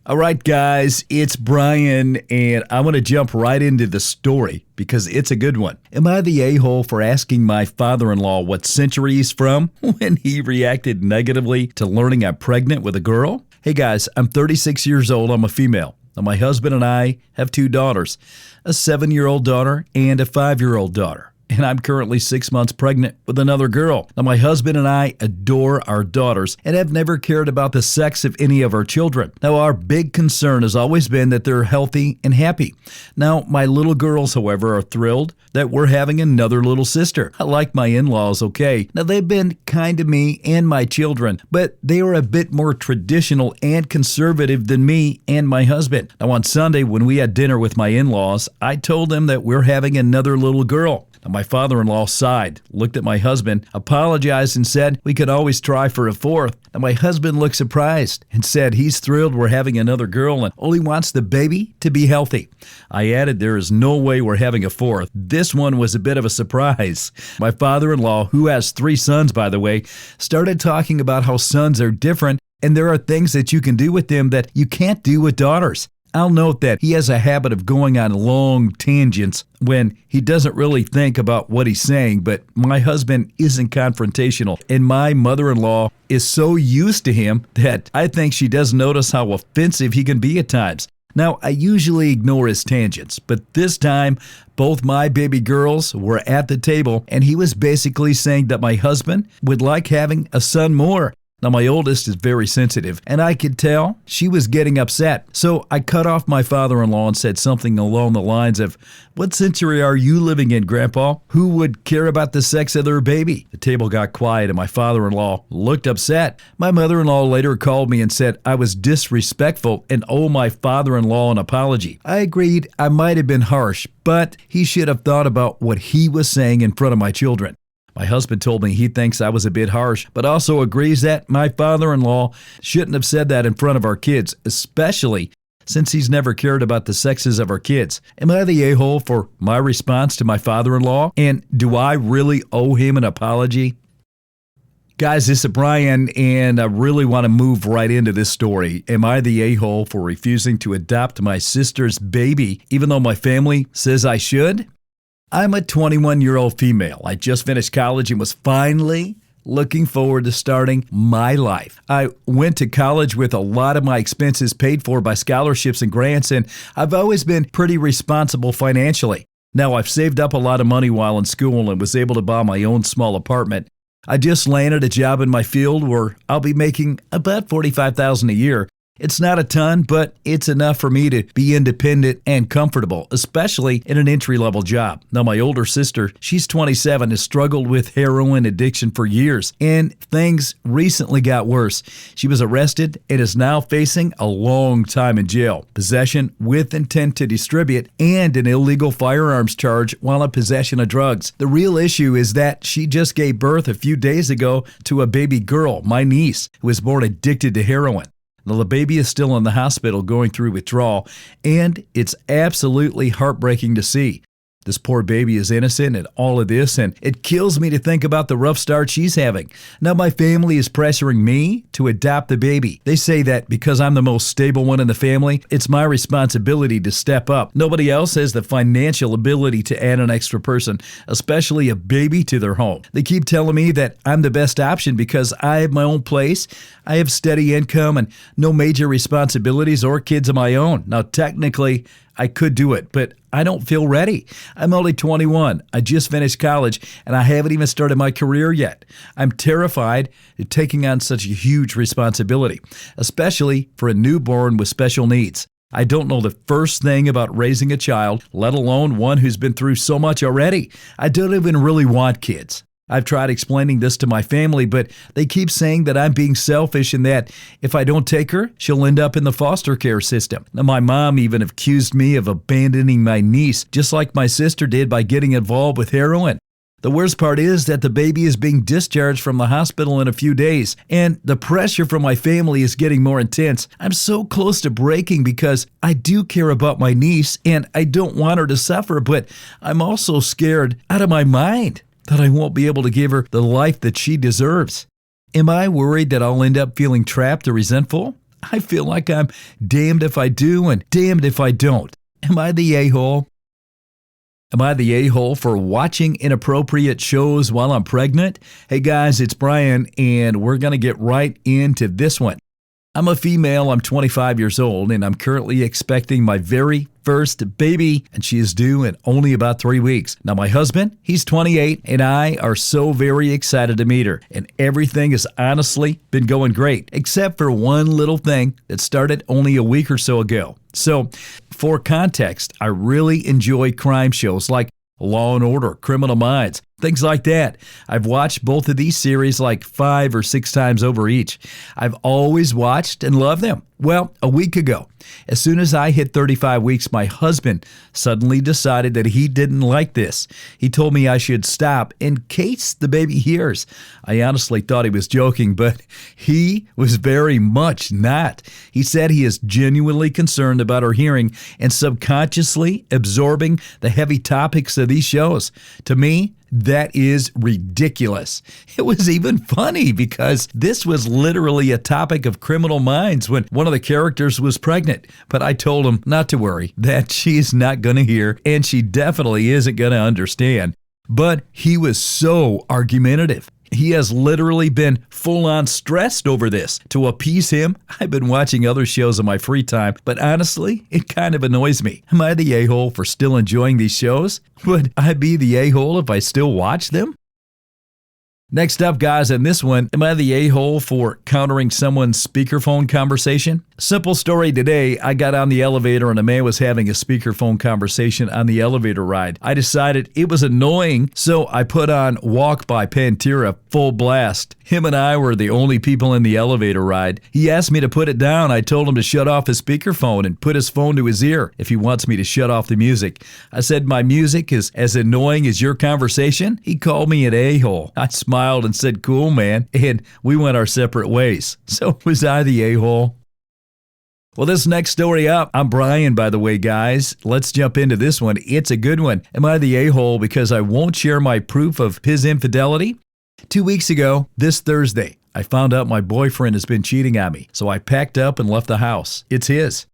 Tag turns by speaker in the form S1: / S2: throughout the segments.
S1: All right, guys, it's Brian, and I'm going to jump right into the story because it's a good one. Am I the a-hole for asking my father-in-law what century he's from when he reacted negatively to learning I'm pregnant with a girl? Hey, guys, I'm 36 years old. I'm a female. Now, my husband and I have two daughters, a 7-year-old daughter and a 5-year-old daughter. And I'm currently 6 months pregnant with another girl. Now, my husband and I adore our daughters and have never cared about the sex of any of our children. Now, our big concern has always been that they're healthy and happy. Now, my little girls, however, are thrilled that we're having another little sister. I like my in-laws, okay. Now, they've been kind to me and my children, but they are a bit more traditional and conservative than me and my husband. Now, on Sunday, when we had dinner with my in-laws, I told them that we're having another little girl. My father-in-law sighed, looked at my husband, apologized, and said we could always try for a fourth. And my husband looked surprised and said he's thrilled we're having another girl and only wants the baby to be healthy. I added there is no way we're having a fourth. This one was a bit of a surprise. My father-in-law, who has 3 sons, by the way, started talking about how sons are different and there are things that you can do with them that you can't do with daughters. I'll note that he has a habit of going on long tangents when he doesn't really think about what he's saying, but my husband isn't confrontational, and my mother-in-law is so used to him that I think she doesn't notice how offensive he can be at times. Now, I usually ignore his tangents, but this time, both my baby girls were at the table, and he was basically saying that my husband would like having a son more. Now, my oldest is very sensitive, and I could tell she was getting upset. So I cut off my father-in-law and said something along the lines of, "What century are you living in, Grandpa? Who would care about the sex of their baby?" The table got quiet, and my father-in-law looked upset. My mother-in-law later called me and said I was disrespectful and owe my father-in-law an apology. I agreed I might have been harsh, but he should have thought about what he was saying in front of my children. My husband told me he thinks I was a bit harsh, but also agrees that my father-in-law shouldn't have said that in front of our kids, especially since he's never cared about the sexes of our kids. Am I the a-hole for my response to my father-in-law? And do I really owe him an apology? Guys, this is Brian, and I really want to move right into this story. Am I the a-hole for refusing to adopt my sister's baby, even though my family says I should? I'm a 21-year-old female. I just finished college and was finally looking forward to starting my life. I went to college with a lot of my expenses paid for by scholarships and grants, and I've always been pretty responsible financially. Now, I've saved up a lot of money while in school and was able to buy my own small apartment. I just landed a job in my field where I'll be making about $45,000 a year. It's not a ton, but it's enough for me to be independent and comfortable, especially in an entry-level job. Now, my older sister, she's 27, has struggled with heroin addiction for years, and things recently got worse. She was arrested and is now facing a long time in jail, possession with intent to distribute, and an illegal firearms charge while in possession of drugs. The real issue is that she just gave birth a few days ago to a baby girl, my niece, who was born addicted to heroin. Now, the baby is still in the hospital going through withdrawal, and it's absolutely heartbreaking to see. This poor baby is innocent in all of this, and it kills me to think about the rough start she's having. Now, my family is pressuring me to adopt the baby. They say that because I'm the most stable one in the family, it's my responsibility to step up. Nobody else has the financial ability to add an extra person, especially a baby, to their home. They keep telling me that I'm the best option because I have my own place, I have steady income, and no major responsibilities or kids of my own. Now, technically, I could do it, but I don't feel ready. I'm only 21. I just finished college, and I haven't even started my career yet. I'm terrified of taking on such a huge responsibility, especially for a newborn with special needs. I don't know the first thing about raising a child, let alone one who's been through so much already. I don't even really want kids. I've tried explaining this to my family, but they keep saying that I'm being selfish and that if I don't take her, she'll end up in the foster care system. Now, my mom even accused me of abandoning my niece, just like my sister did by getting involved with heroin. The worst part is that the baby is being discharged from the hospital in a few days, and the pressure from my family is getting more intense. I'm so close to breaking because I do care about my niece and I don't want her to suffer, but I'm also scared out of my mind that I won't be able to give her the life that she deserves. Am I worried that I'll end up feeling trapped or resentful? I feel like I'm damned if I do and damned if I don't. Am I the a-hole? Am I the a-hole for watching inappropriate shows while I'm pregnant? Hey guys, it's Brian, and we're going to get right into this one. I'm a female, I'm 25 years old, and I'm currently expecting my very first baby, and she is due in only about 3 weeks. Now, my husband, he's 28, and I are so very excited to meet her, and everything has honestly been going great, except for one little thing that started only a week or so ago. So, for context, I really enjoy crime shows like Law & Order, Criminal Minds, things like that. I've watched both of these series like 5 or 6 times over each. I've always watched and loved them. Well, a week ago, as soon as I hit 35 weeks, my husband suddenly decided that he didn't like this. He told me I should stop in case the baby hears. I honestly thought he was joking, but he was very much not. He said he is genuinely concerned about her hearing and subconsciously absorbing the heavy topics of these shows. To me, that is ridiculous. It was even funny because this was literally a topic of Criminal Minds when one of the characters was pregnant. But I told him not to worry, that she's not going to hear, and she definitely isn't going to understand. But he was so argumentative. He has literally been full-on stressed over this. To appease him, I've been watching other shows in my free time, but honestly, it kind of annoys me. Am I the a-hole for still enjoying these shows? Would I be the a-hole if I still watch them? Next up, guys, in this one, am I the a-hole for countering someone's speakerphone conversation? Simple story today, I got on the elevator and a man was having a speakerphone conversation on the elevator ride. I decided it was annoying, so I put on Walk by Pantera full blast. Him and I were the only people in the elevator ride. He asked me to put it down. I told him to shut off his speakerphone and put his phone to his ear if he wants me to shut off the music. I said my music is as annoying as your conversation. He called me an a-hole. I smiled and said, cool, man, and we went our separate ways. So was I the a-hole? Well, this next story up, I'm Brian, by the way, guys. Let's jump into this one. It's a good one. Am I the a-hole because I won't share my proof of his infidelity? 2 weeks ago, this Thursday, I found out my boyfriend has been cheating on me, so I packed up and left the house. It's his.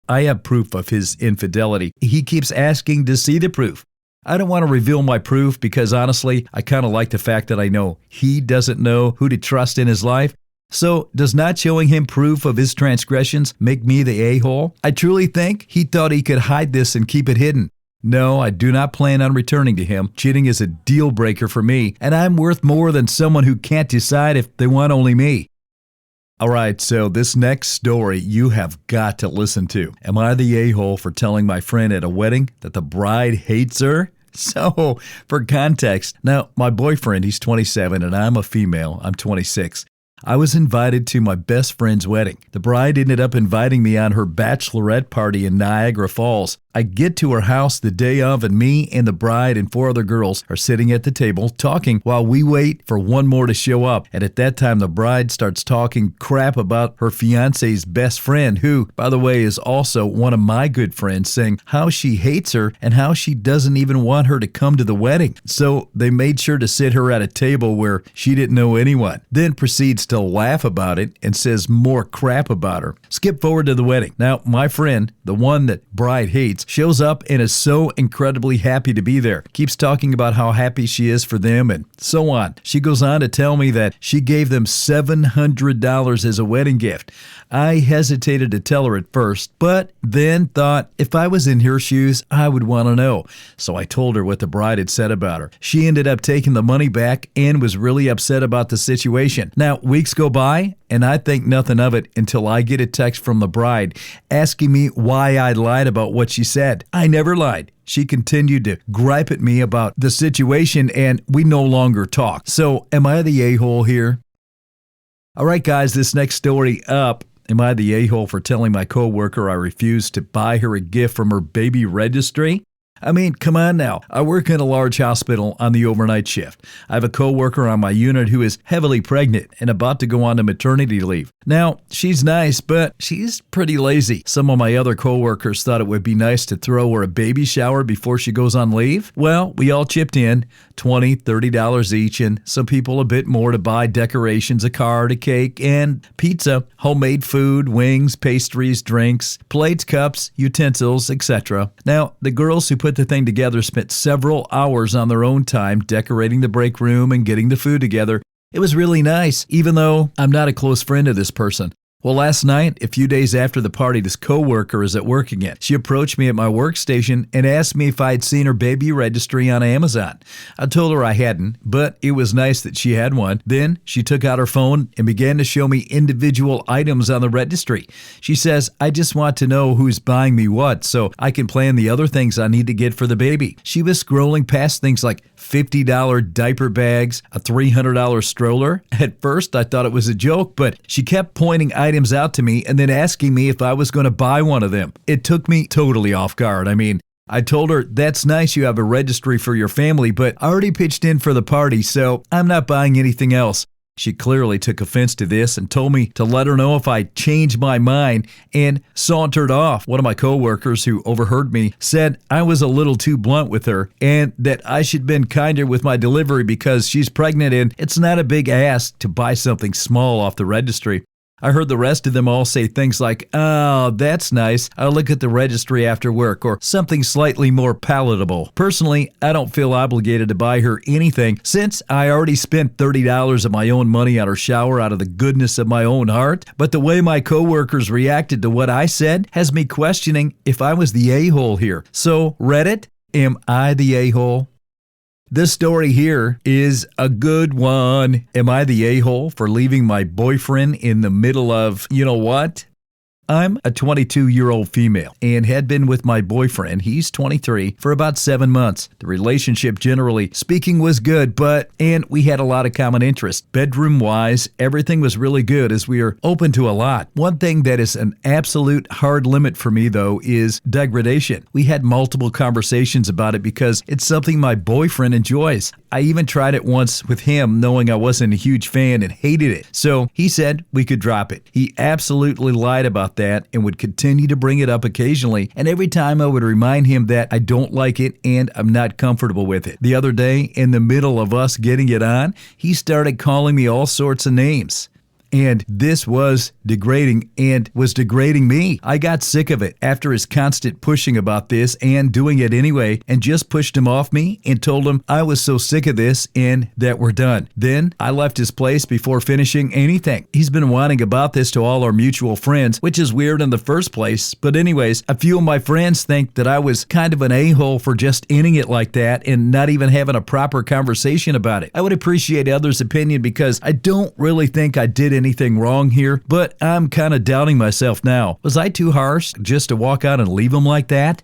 S1: I have proof of his infidelity. He keeps asking to see the proof. I don't want to reveal my proof because honestly, I kind of like the fact that I know he doesn't know who to trust in his life. So, does not showing him proof of his transgressions make me the a-hole? I truly think he thought he could hide this and keep it hidden. No, I do not plan on returning to him. Cheating is a deal breaker for me, and I'm worth more than someone who can't decide if they want only me. All right, so this next story you have got to listen to. Am I the a-hole for telling my friend at a wedding that the bride hates her? So, for context, now my boyfriend, he's 27 and I'm a female, I'm 26. I was invited to my best friend's wedding. The bride ended up inviting me on her bachelorette party in Niagara Falls. I get to her house the day of, and me and the bride and 4 other girls are sitting at the table talking while we wait for one more to show up. And at that time, the bride starts talking crap about her fiance's best friend, who, by the way, is also one of my good friends, saying how she hates her and how she doesn't even want her to come to the wedding. So they made sure to sit her at a table where she didn't know anyone. Then proceeds to laugh about it and says more crap about her. Skip forward to the wedding. Now, my friend, the one that bride hates, shows up and is so incredibly happy to be there. Keeps talking about how happy she is for them and so on. She goes on to tell me that she gave them $700 as a wedding gift. I hesitated to tell her at first, but then thought if I was in her shoes, I would want to know. So I told her what the bride had said about her. She ended up taking the money back and was really upset about the situation. Now, weeks go by, and I think nothing of it until I get a text from the bride asking me why I lied about what she said. I never lied. She continued to gripe at me about the situation, and we no longer talk. So, am I the a-hole here? All right, guys, this next story up. Am I the a-hole for telling my coworker I refused to buy her a gift from her baby registry? I mean, come on now. I work in a large hospital on the overnight shift. I have a coworker on my unit who is heavily pregnant and about to go on to maternity leave. Now, she's nice, but she's pretty lazy. Some of my other coworkers thought it would be nice to throw her a baby shower before she goes on leave. Well, we all chipped in, $20, $30 each, and some people a bit more to buy decorations, a card, a cake, and pizza, homemade food, wings, pastries, drinks, plates, cups, utensils, etc. Now, the girls who put the thing together spent several hours on their own time decorating the break room and getting the food together. It was really nice, even though I'm not a close friend of this person. Well, last night, a few days after the party, this coworker is at work again. She approached me at my workstation and asked me if I had seen her baby registry on Amazon. I told her I hadn't, but it was nice that she had one. Then she took out her phone and began to show me individual items on the registry. She says, I just want to know who's buying me what so I can plan the other things I need to get for the baby. She was scrolling past things like $50 diaper bags, a $300 stroller. At first, I thought it was a joke, but she kept pointing items out to me and then asking me if I was going to buy one of them. It took me totally off guard. I mean, I told her, that's nice you have a registry for your family, but I already pitched in for the party, so I'm not buying anything else. She clearly took offense to this and told me to let her know if I changed my mind and sauntered off. One of my coworkers who overheard me said I was a little too blunt with her and that I should have been kinder with my delivery because she's pregnant and it's not a big ask to buy something small off the registry. I heard the rest of them all say things like, oh, that's nice. I'll look at the registry after work, or something slightly more palatable. Personally, I don't feel obligated to buy her anything since I already spent $30 of my own money on her shower out of the goodness of my own heart. But the way my coworkers reacted to what I said has me questioning if I was the a-hole here. So, Reddit, am I the a-hole? This story here is a good one. Am I the a-hole for leaving my boyfriend in the middle of, you know what? I'm a 22-year-old female and had been with my boyfriend, he's 23, for about 7 months. The relationship, generally speaking, was good, and we had a lot of common interests. Bedroom-wise, everything was really good as we are open to a lot. One thing that is an absolute hard limit for me, though, is degradation. We had multiple conversations about it because it's something my boyfriend enjoys. I even tried it once with him, knowing I wasn't a huge fan and hated it. So he said we could drop it. He absolutely lied about that and would continue to bring it up occasionally, and every time I would remind him that I don't like it and I'm not comfortable with it. The other day, in the middle of us getting it on, he started calling me all sorts of names. And this was degrading and was degrading me. I got sick of it after his constant pushing about this and doing it anyway, and just pushed him off me and told him I was so sick of this and that we're done. Then I left his place before finishing anything. He's been whining about this to all our mutual friends, which is weird in the first place. But anyways, a few of my friends think that I was kind of an a-hole for just ending it like that and not even having a proper conversation about it. I would appreciate others' opinion because I don't really think I did anything wrong here, but I'm kind of doubting myself now. Was I too harsh just to walk out and leave him like that?